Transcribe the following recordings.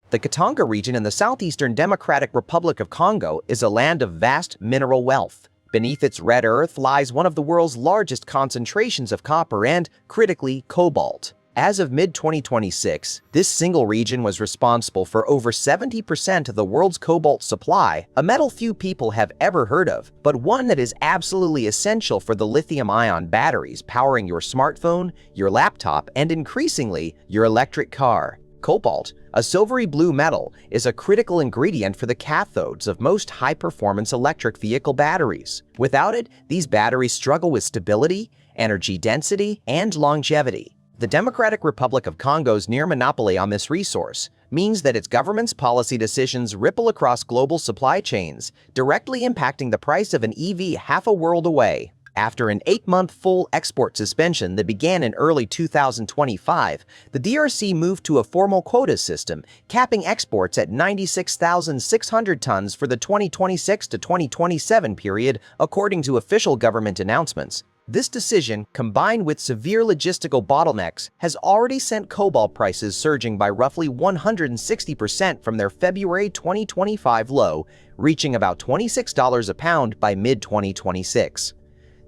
The Katanga region in the southeastern Democratic Republic of Congo is a land of vast mineral wealth. Beneath its red earth lies one of the world's largest concentrations of copper and, critically, cobalt. As of mid-2026, this single region was responsible for over 70% of the world's cobalt supply, a metal few people have ever heard of, but one that is absolutely essential for the lithium-ion batteries powering your smartphone, your laptop, and increasingly, your electric car. Cobalt, a silvery blue metal, is a critical ingredient for the cathodes of most high-performance electric vehicle batteries. Without it, these batteries struggle with stability, energy density, and longevity. The Democratic Republic of Congo's near monopoly on this resource means that its government's policy decisions ripple across global supply chains, directly impacting the price of an EV half a world away. After an 8-month full export suspension that began in early 2025, the DRC moved to a formal quota system, capping exports at 96,600 tons for the 2026 to 2027 period, according to official government announcements. This decision, combined with severe logistical bottlenecks, has already sent cobalt prices surging by roughly 160% from their February 2025 low, reaching about $26 a pound by mid-2026.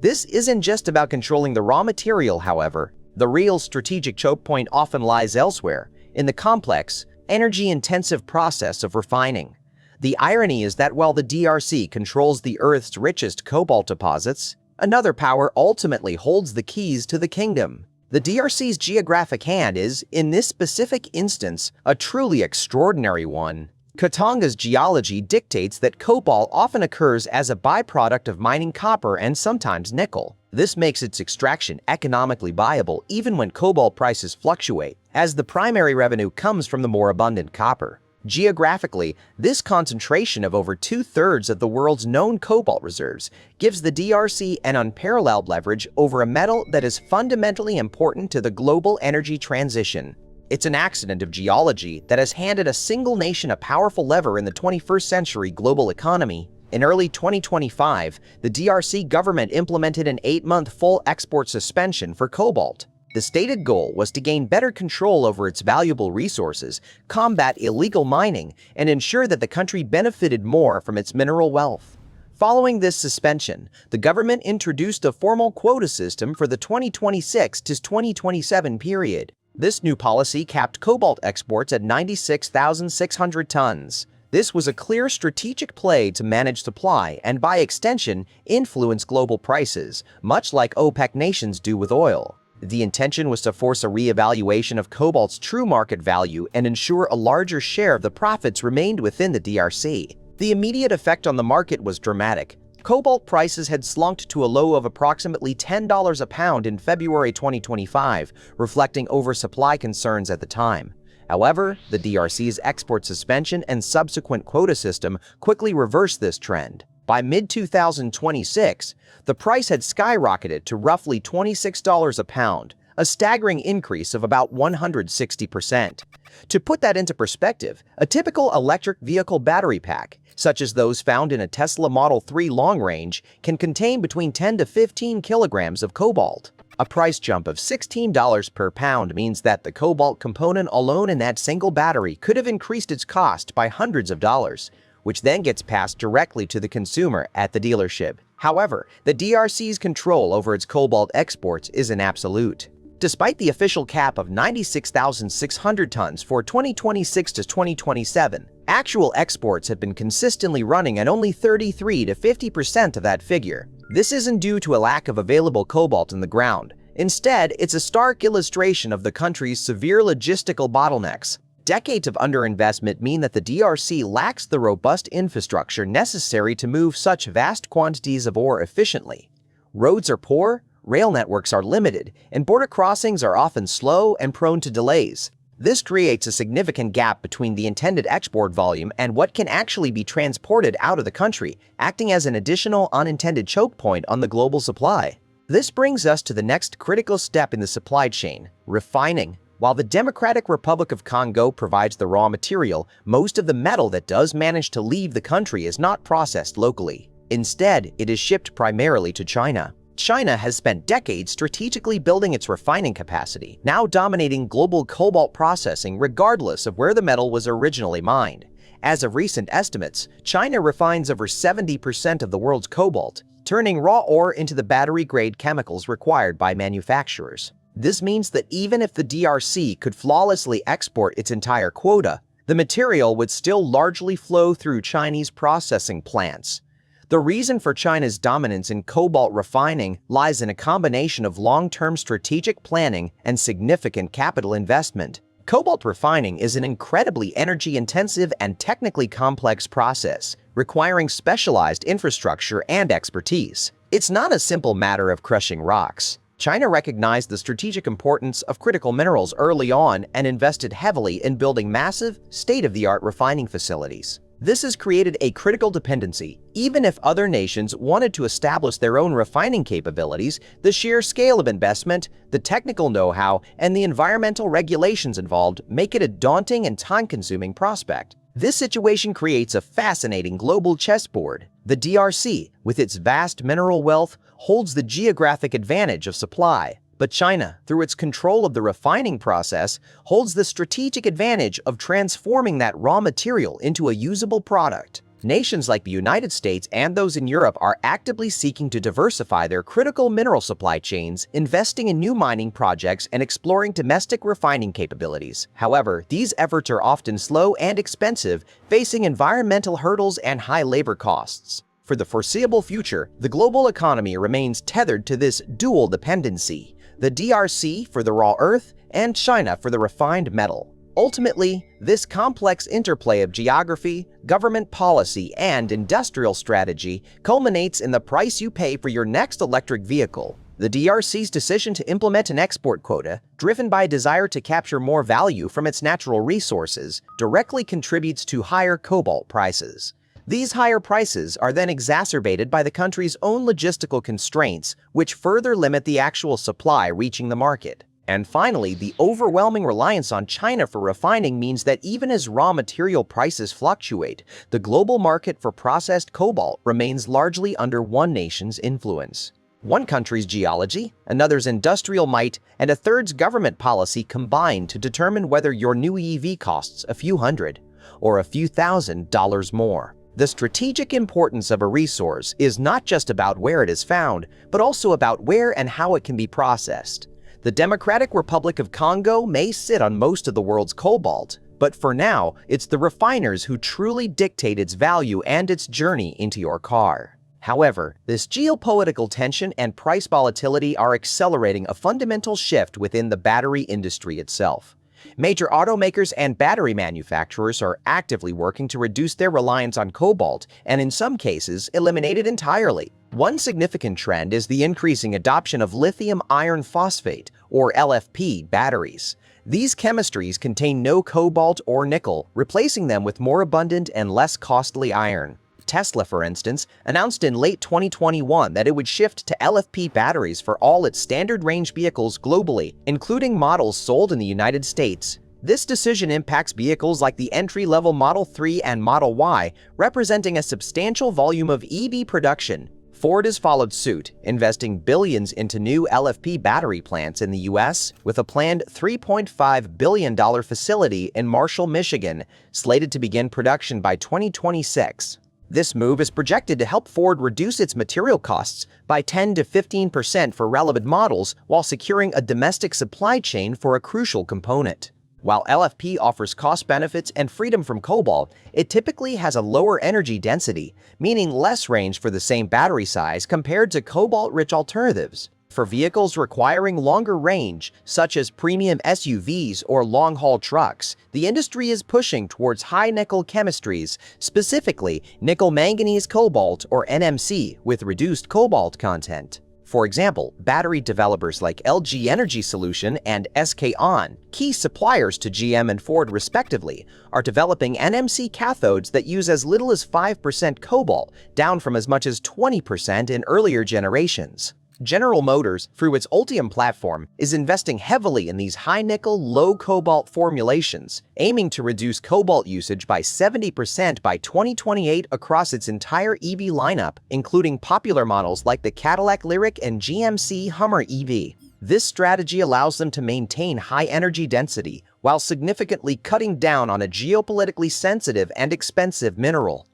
This isn't just about controlling the raw material, however. The real strategic choke point often lies elsewhere, in the complex, energy-intensive process of refining. The irony is that while the DRC controls the Earth's richest cobalt deposits, another power ultimately holds the keys to the kingdom. The DRC's geographic hand is, in this specific instance, a truly extraordinary one. Katanga's geology dictates that cobalt often occurs as a byproduct of mining copper and sometimes nickel. This makes its extraction economically viable even when cobalt prices fluctuate, as the primary revenue comes from the more abundant copper. Geographically, this concentration of over 2/3 of the world's known cobalt reserves gives the DRC an unparalleled leverage over a metal that is fundamentally important to the global energy transition. It's an accident of geology that has handed a single nation a powerful lever in the 21st century global economy. In early 2025, the DRC government implemented an 8-month full export suspension for cobalt. The stated goal was to gain better control over its valuable resources, combat illegal mining, and ensure that the country benefited more from its mineral wealth. Following this suspension, the government introduced a formal quota system for the 2026 to 2027 period. This new policy capped cobalt exports at 96,600 tons. This was a clear strategic play to manage supply and, by extension, influence global prices, much like OPEC nations do with oil. The intention was to force a re-evaluation of cobalt's true market value and ensure a larger share of the profits remained within the DRC. The immediate effect on the market was dramatic. Cobalt prices had slumped to a low of approximately $10 a pound in February 2025, reflecting oversupply concerns at the time. However, the DRC's export suspension and subsequent quota system quickly reversed this trend. By mid-2026, the price had skyrocketed to roughly $26 a pound, a staggering increase of about 160%. To put that into perspective, a typical electric vehicle battery pack, such as those found in a Tesla Model 3 long range, can contain between 10 to 15 kilograms of cobalt. A price jump of $16 per pound means that the cobalt component alone in that single battery could have increased its cost by hundreds of dollars, which then gets passed directly to the consumer at the dealership. However, the DRC's control over its cobalt exports isn't absolute. Despite the official cap of 96,600 tons for 2026 to 2027, actual exports have been consistently running at only 33 to 50% of that figure. This isn't due to a lack of available cobalt in the ground. Instead, it's a stark illustration of the country's severe logistical bottlenecks. Decades of underinvestment mean that the DRC lacks the robust infrastructure necessary to move such vast quantities of ore efficiently. Roads are poor, rail networks are limited, and border crossings are often slow and prone to delays. This creates a significant gap between the intended export volume and what can actually be transported out of the country, acting as an additional unintended choke point on the global supply. This brings us to the next critical step in the supply chain: refining. While the Democratic Republic of Congo provides the raw material, most of the metal that does manage to leave the country is not processed locally. Instead, it is shipped primarily to China. China has spent decades strategically building its refining capacity, now dominating global cobalt processing regardless of where the metal was originally mined. As of recent estimates, China refines over 70% of the world's cobalt, turning raw ore into the battery-grade chemicals required by manufacturers. This means that even if the DRC could flawlessly export its entire quota, the material would still largely flow through Chinese processing plants. The reason for China's dominance in cobalt refining lies in a combination of long-term strategic planning and significant capital investment. Cobalt refining is an incredibly energy-intensive and technically complex process, requiring specialized infrastructure and expertise. It's not a simple matter of crushing rocks. China recognized the strategic importance of critical minerals early on and invested heavily in building massive, state-of-the-art refining facilities. This has created a critical dependency. Even if other nations wanted to establish their own refining capabilities, the sheer scale of investment, the technical know-how, and the environmental regulations involved make it a daunting and time-consuming prospect. This situation creates a fascinating global chessboard. The DRC, with its vast mineral wealth, holds the geographic advantage of supply. But China, through its control of the refining process, holds the strategic advantage of transforming that raw material into a usable product. Nations like the United States and those in Europe are actively seeking to diversify their critical mineral supply chains, investing in new mining projects and exploring domestic refining capabilities. However, these efforts are often slow and expensive, facing environmental hurdles and high labor costs. For the foreseeable future, the global economy remains tethered to this dual dependency: the DRC for the raw earth and China for the refined metal. Ultimately, this complex interplay of geography, government policy, and industrial strategy culminates in the price you pay for your next electric vehicle. The DRC's decision to implement an export quota, driven by a desire to capture more value from its natural resources, directly contributes to higher cobalt prices. These higher prices are then exacerbated by the country's own logistical constraints, which further limit the actual supply reaching the market. And finally, the overwhelming reliance on China for refining means that even as raw material prices fluctuate, the global market for processed cobalt remains largely under one nation's influence. One country's geology, another's industrial might, and a third's government policy combine to determine whether your new EV costs a few hundred or a few $1,000s more. The strategic importance of a resource is not just about where it is found, but also about where and how it can be processed. The Democratic Republic of Congo may sit on most of the world's cobalt, but for now, it's the refiners who truly dictate its value and its journey into your car. However, this geopolitical tension and price volatility are accelerating a fundamental shift within the battery industry itself. Major automakers and battery manufacturers are actively working to reduce their reliance on cobalt and, in some cases, eliminate it entirely. One significant trend is the increasing adoption of lithium iron phosphate, or LFP, batteries. These chemistries contain no cobalt or nickel, replacing them with more abundant and less costly iron. Tesla, for instance, announced in late 2021 that it would shift to LFP batteries for all its standard-range vehicles globally, including models sold in the United States. This decision impacts vehicles like the entry-level Model 3 and Model Y, representing a substantial volume of EV production. Ford has followed suit, investing billions into new LFP battery plants in the U.S., with a planned $3.5 billion facility in Marshall, Michigan, slated to begin production by 2026. This move is projected to help Ford reduce its material costs by 10 to 15% for relevant models while securing a domestic supply chain for a crucial component. While LFP offers cost benefits and freedom from cobalt, it typically has a lower energy density, meaning less range for the same battery size compared to cobalt-rich alternatives. For vehicles requiring longer range, such as premium SUVs or long-haul trucks, the industry is pushing towards high-nickel chemistries, specifically nickel-manganese cobalt or NMC with reduced cobalt content. For example, battery developers like LG Energy Solution and SK On, key suppliers to GM and Ford respectively, are developing NMC cathodes that use as little as 5% cobalt, down from as much as 20% in earlier generations. General Motors, through its Ultium platform, is investing heavily in these high-nickel, low-cobalt formulations, aiming to reduce cobalt usage by 70% by 2028 across its entire EV lineup, including popular models like the Cadillac Lyriq and GMC Hummer EV. This strategy allows them to maintain high energy density while significantly cutting down on a geopolitically sensitive and expensive mineral.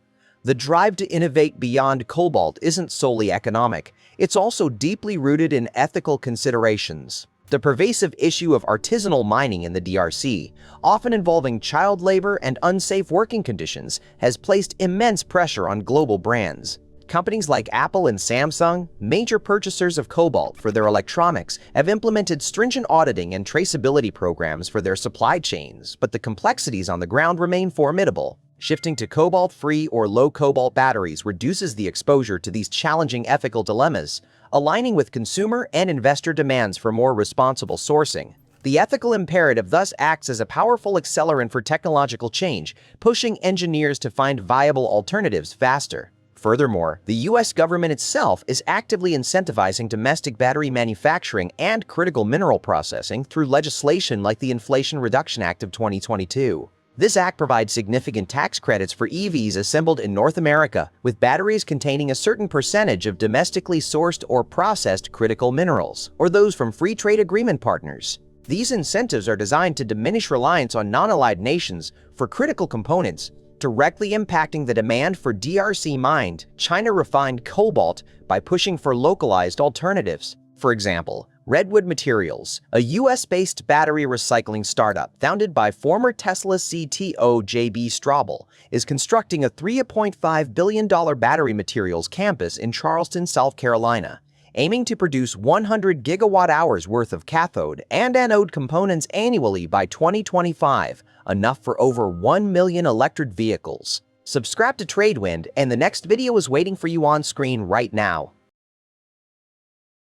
The drive to innovate beyond cobalt isn't solely economic, it's also deeply rooted in ethical considerations. The pervasive issue of artisanal mining in the DRC, often involving child labor and unsafe working conditions, has placed immense pressure on global brands. Companies like Apple and Samsung, major purchasers of cobalt for their electronics, have implemented stringent auditing and traceability programs for their supply chains, but the complexities on the ground remain formidable. Shifting to cobalt-free or low-cobalt batteries reduces the exposure to these challenging ethical dilemmas, aligning with consumer and investor demands for more responsible sourcing. The ethical imperative thus acts as a powerful accelerant for technological change, pushing engineers to find viable alternatives faster. Furthermore, the U.S. government itself is actively incentivizing domestic battery manufacturing and critical mineral processing through legislation like the Inflation Reduction Act of 2022. This act provides significant tax credits for EVs assembled in North America, with batteries containing a certain percentage of domestically sourced or processed critical minerals, or those from free trade agreement partners. These incentives are designed to diminish reliance on non-allied nations for critical components, directly impacting the demand for DRC-mined, China-refined cobalt by pushing for localized alternatives. For example, Redwood Materials, a US-based battery recycling startup founded by former Tesla CTO J.B. Straubel, is constructing a $3.5 billion battery materials campus in Charleston, South Carolina, aiming to produce 100 gigawatt-hours worth of cathode and anode components annually by 2025, enough for over 1 million electric vehicles. Subscribe to Tradewind, and the next video is waiting for you on screen right now.